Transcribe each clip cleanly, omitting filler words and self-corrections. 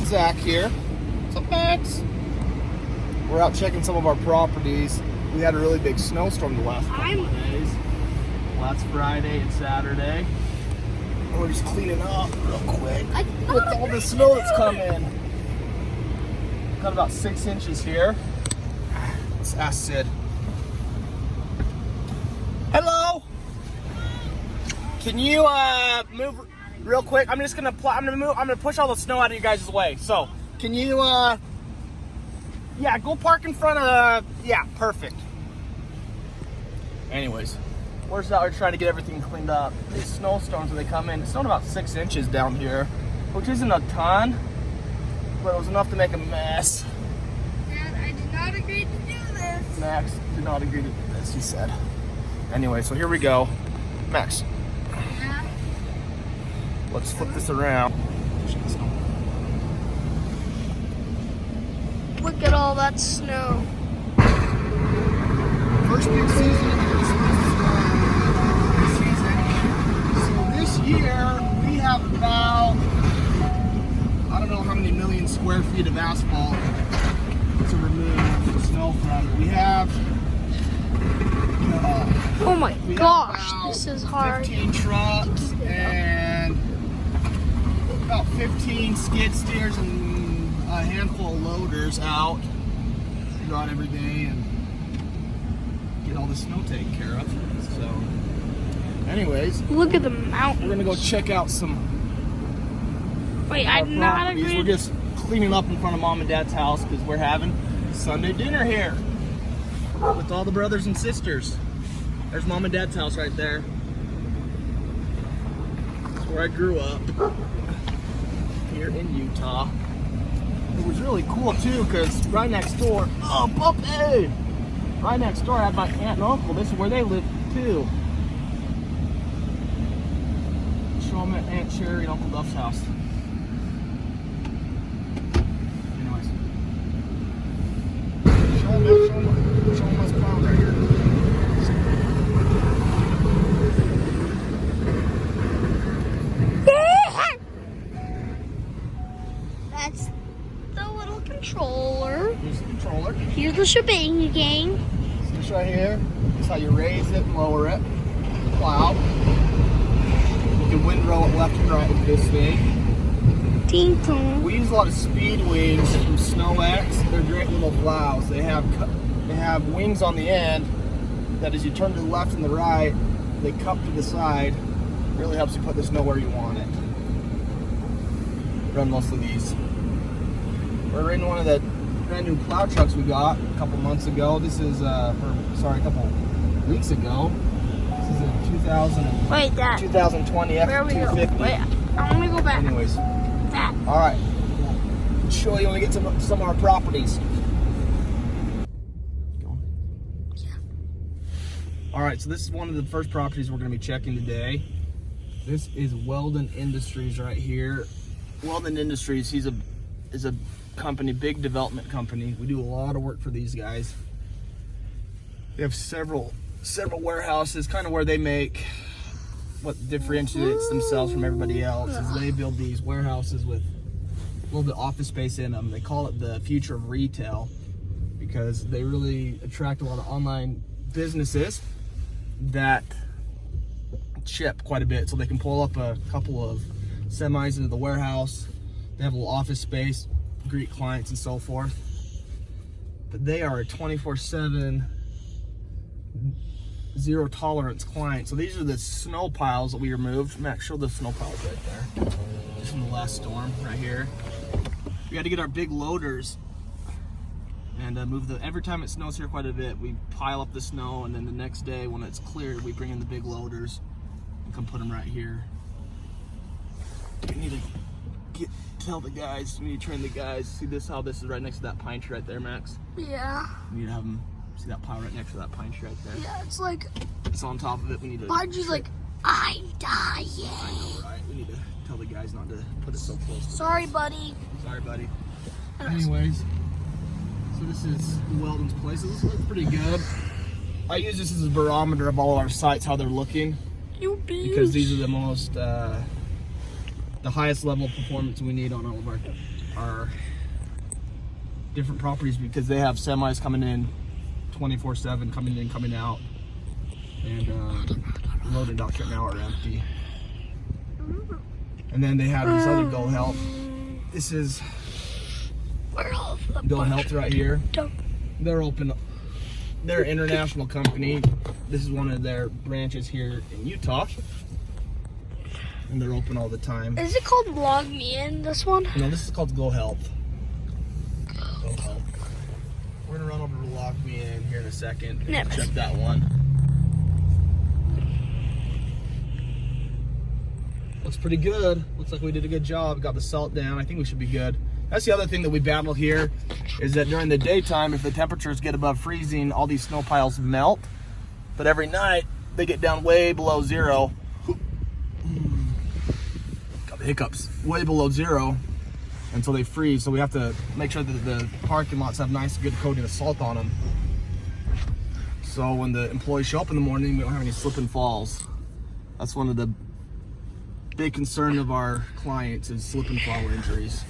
Zach here. What's up, Max? We're out checking some of our properties. We had a really big snowstorm the last couple of days. Last Friday and Saturday. And we're just cleaning up real quick with all the snow that's come in. Got about 6 inches here. Let's ask Sid. Hello. Can you move real quick? I'm just gonna I'm gonna push all the snow out of you guys' way. So can you yeah, go park in front of yeah, perfect. Anyways, we're just out here trying to get everything cleaned up. These snowstorms, when they come in, it snowed about 6 inches down here, which isn't a ton, but it was enough to make a mess. Dad, I did not agree to do this. Max did not agree to do this, he said. Anyway, so here we go. Max, Yeah. let's flip this around. Look at all that snow. First big season. So this year we have about, I don't know how many million square feet of asphalt to remove the snow from. We have Oh my gosh, this is hard. 15 trucks and about 15 skid steers and a handful of loaders out. We go out every day and get all the snow taken care of. So, anyways, Look at the mountain. we're gonna go check out some Wait, of our I'm not properties. agreeing. We're just cleaning up in front of Mom and Dad's house because we're having Sunday dinner here with all the brothers and sisters. There's Mom and Dad's house right there. That's where I grew up, here in Utah. It was really cool too because right next door, oh puppy! Right next door I had my aunt and uncle. This is where they lived too. Show them at Aunt Sherry and Uncle Duff's house. Anyways. Show them what's found right here. That's the little controller. Here's the controller. Here's the shebang gang. See this right here? This is how you raise it and lower it. The plow. You can windrow it left and right with this thing. Ting tong. We use a lot of speed wings from SNOWMAGEDON. They're great little plows. They have wings on the end that as you turn to the left and the right, they cup to the side. Really helps you put the snow where you want it. Run most of these. We're in one of the brand new plow trucks we got a couple months ago. This is, a couple weeks ago. This is a 2020 Where we go? F250. Wait, I want to go back. Anyways, Back. all right. We'll show you when we get to some of our properties. Yeah. All right, so this is one of the first properties we're going to be checking today. This is Weldon Industries right here. Weldon Industries, is a company, big development company. We do a lot of work for these guys. They have several warehouses, kind of where they make what differentiates themselves from everybody else is they build these warehouses with a little bit of office space in them. They call it the future of retail because they really attract a lot of online businesses that ship quite a bit, so they can pull up a couple of semis into the warehouse. They have a little office space, greet clients and so forth. But they are a 24/7 zero tolerance client. So these are the snow piles that we removed. Max, show the snow piles right there. Just from the last storm right here. We had to get our big loaders and move every time it snows here quite a bit, we pile up the snow, and then the next day when it's cleared, we bring in the big loaders and come put them right here. We need to tell the guys, we need to train the guys. See how this is right next to that pine tree right there, Max? Yeah. We need to have them see that pile right next to that pine tree right there. Yeah, it's like, It's on top of it. We need to. pine tree's like, I'm dying. I know, right? We need to tell the guys not to put it so close. Sorry, buddy. Sorry, buddy. Anyways, so this is Weldon's place. This looks pretty good. I use this as a barometer of all our sites, how they're looking. You bitch. Because these are the most, the highest level of performance we need on all of our our different properties because they have semis coming in 24/7, coming in, coming out, and loading docks right now are empty. And then they have this other Go Health. This is Go Health right here. They're open. They're an international company. This is one of their branches here in Utah. And they're open all the time. Is it called Log Me In, this one? No, this is called Go Health. Go Health. We're gonna run over to Log Me In here in a second. Never. Check that one. Looks pretty good. Looks like we did a good job. Got the salt down. I think we should be good. That's the other thing that we battle here is that during the daytime, if the temperatures get above freezing, all these snow piles melt. But every night, they get down way below zero. Got the hiccups. Way below zero until they freeze. So we have to make sure that the parking lots have nice, good coating of salt on them. So when the employees show up in the morning, we don't have any slip and falls. That's one of the big concern of our clients is slip and fall injuries.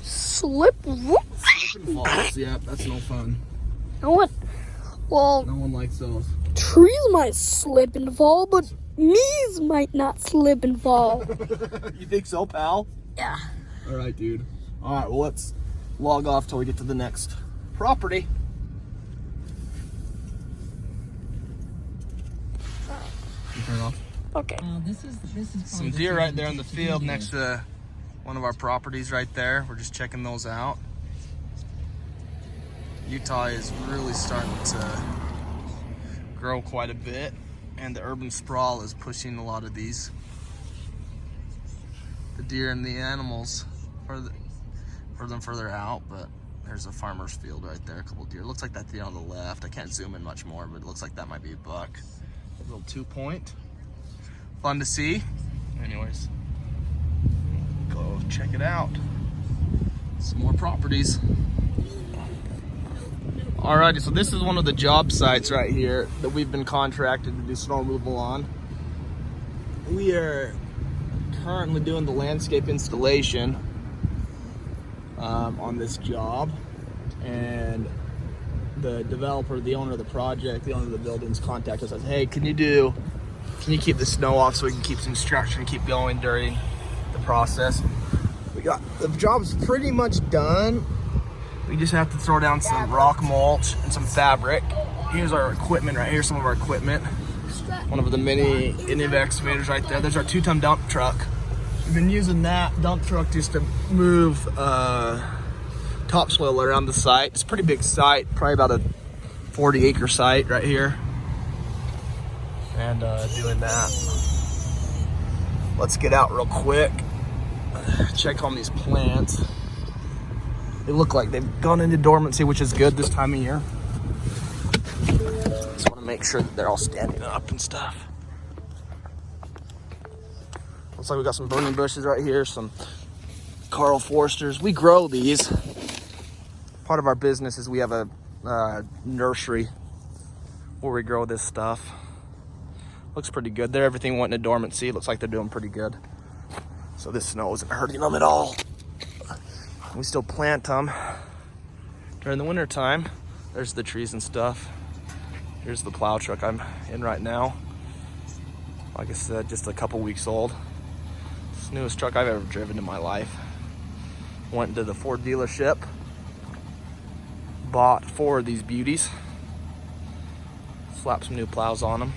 Slip and Falls, yeah, that's no fun. No one. Well, No one likes those. trees might slip and fall, but me's might not slip and fall. You think so, pal? Yeah. All right, dude. All right, well, let's log off till we get to the next property. You turn it off. Okay. This is Some deer right there in the field next to one of our properties right there. We're just checking those out. Utah is really starting to grow quite a bit, and the urban sprawl is pushing a lot of the deer and the animals further out. But there's a farmer's field right there, a couple deer. Looks like that deer on the left. I can't zoom in much more, but it looks like that might be a buck. A little 2-point. Fun to see. Anyways, go check it out. Some more properties. Alrighty, so this is one of the job sites right here that we've been contracted to do snow removal on. We are currently doing the landscape installation on this job, and the developer, the owner of the project, the owner of the buildings contacted us and says, hey, can you keep the snow off so we can keep some structure and keep going during the process? The job's pretty much done. We just have to throw down some rock mulch and some fabric. Here's our equipment right here, some of our equipment. One of the mini Indian excavators right there. There's our 2-ton dump truck. We've been using that dump truck just to move topsoil around the site. It's a pretty big site, probably about a 40-acre site right here. And doing that. Let's get out real quick. Check on these plants. They look like they've gone into dormancy, which is good this time of year. Just want to make sure that they're all standing up and stuff. Looks like we got some burning bushes right here, some Carl Forsters. We grow these. Part of our business is we have a nursery where we grow this stuff. Looks pretty good there. Everything went into dormancy. Looks like they're doing pretty good. So this snow isn't hurting them at all. We still plant them during the winter time. There's the trees and stuff. Here's the plow truck I'm in right now. Like I said, just a couple weeks old. It's the newest truck I've ever driven in my life. Went to the Ford dealership, bought 4 of these beauties, slapped some new plows on them.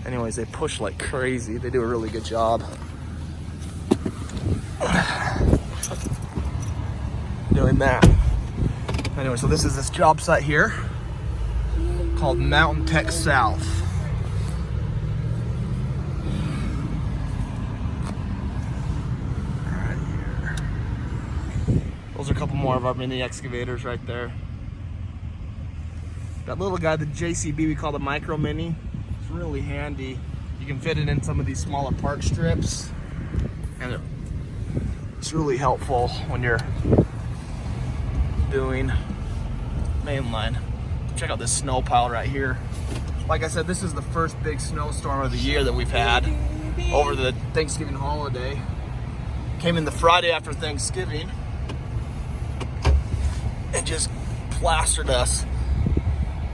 Anyways, they push like crazy. They do a really good job. Doing that. Anyway, so this is this job site here called Mountain Tech South. Right here. Those are a couple more of our mini excavators right there. That little guy, the JCB, we call the Micro Mini. It's really handy. You can fit it in some of these smaller park strips, and it's really helpful when you're doing mainline. Check out this snow pile right here. Like I said, this is the first big snowstorm of the year that we've had over the Thanksgiving holiday. Came in the Friday after Thanksgiving, just plastered us.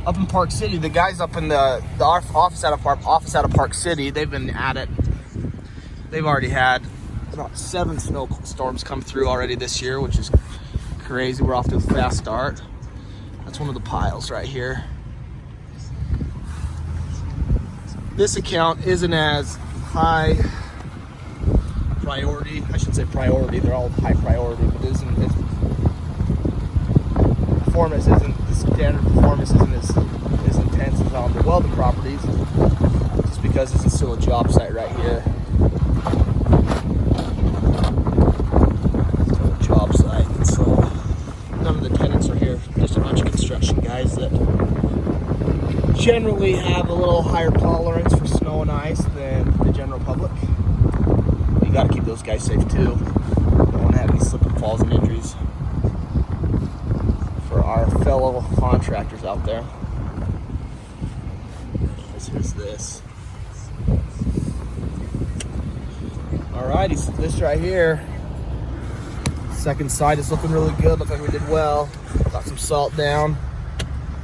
Up in Park City, the guys up in the office out of Park City, they've been at it. They've already had about 7 snowstorms come through already this year, which is crazy. We're off to a fast start. That's one of the piles right here. This account isn't as high priority. I shouldn't say priority. They're all high priority, but performance isn't, the standard performance isn't as intense as on the Weldon properties, just because this is still a job site right here. Still a job site, and so none of the tenants are here. Just a bunch of construction guys that generally have a little higher tolerance for snow and ice than the general public. But you got to keep those guys safe too. Don't want to have any slip and falls and injuries for our fellow contractors out there. Here's this. Alrighty, so this right here, second side is looking really good. Looks like we did well. Got some salt down.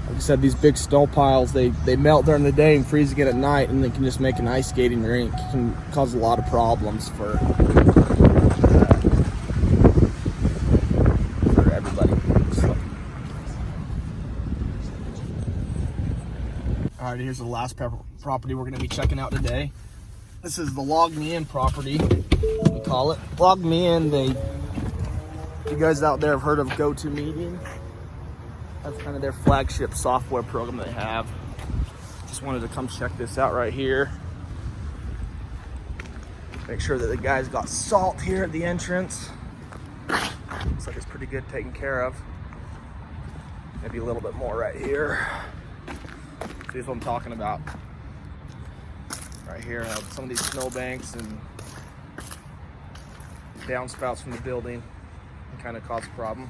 Like I said, these big snow piles, they melt during the day and freeze again at night, and they can just make an ice skating rink. It can cause a lot of problems for everybody. So. Alright, here's the last property we're going to be checking out today. This is the Log Me In property, we call it. Log Me In, you guys out there have heard of GoToMeeting? That's kind of their flagship software program they have. Just wanted to come check this out right here. Make sure that the guys got salt here at the entrance. Looks like it's pretty good taken care of. Maybe a little bit more right here. See what I'm talking about. Right here, I have some of these snowbanks and downspouts from the building can kind of cause a problem.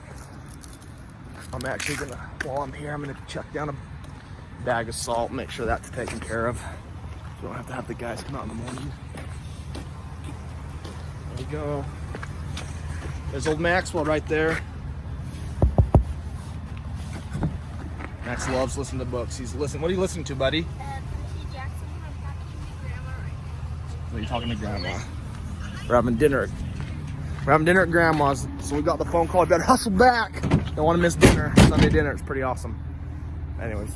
I'm actually gonna, while I'm here, I'm gonna chuck down a bag of salt and make sure that's taken care of. So we don't have to have the guys come out in the morning. There we go. There's old Maxwell right there. Max loves listening to books. He's listening. What are you listening to, buddy? Percy Jackson from Talking to Grandma right now. What are you talking to Grandma? We're having dinner. We're having dinner at Grandma's. So we got the phone call. We better hustle back. Don't want to miss dinner. Sunday dinner. It's pretty awesome. Anyways.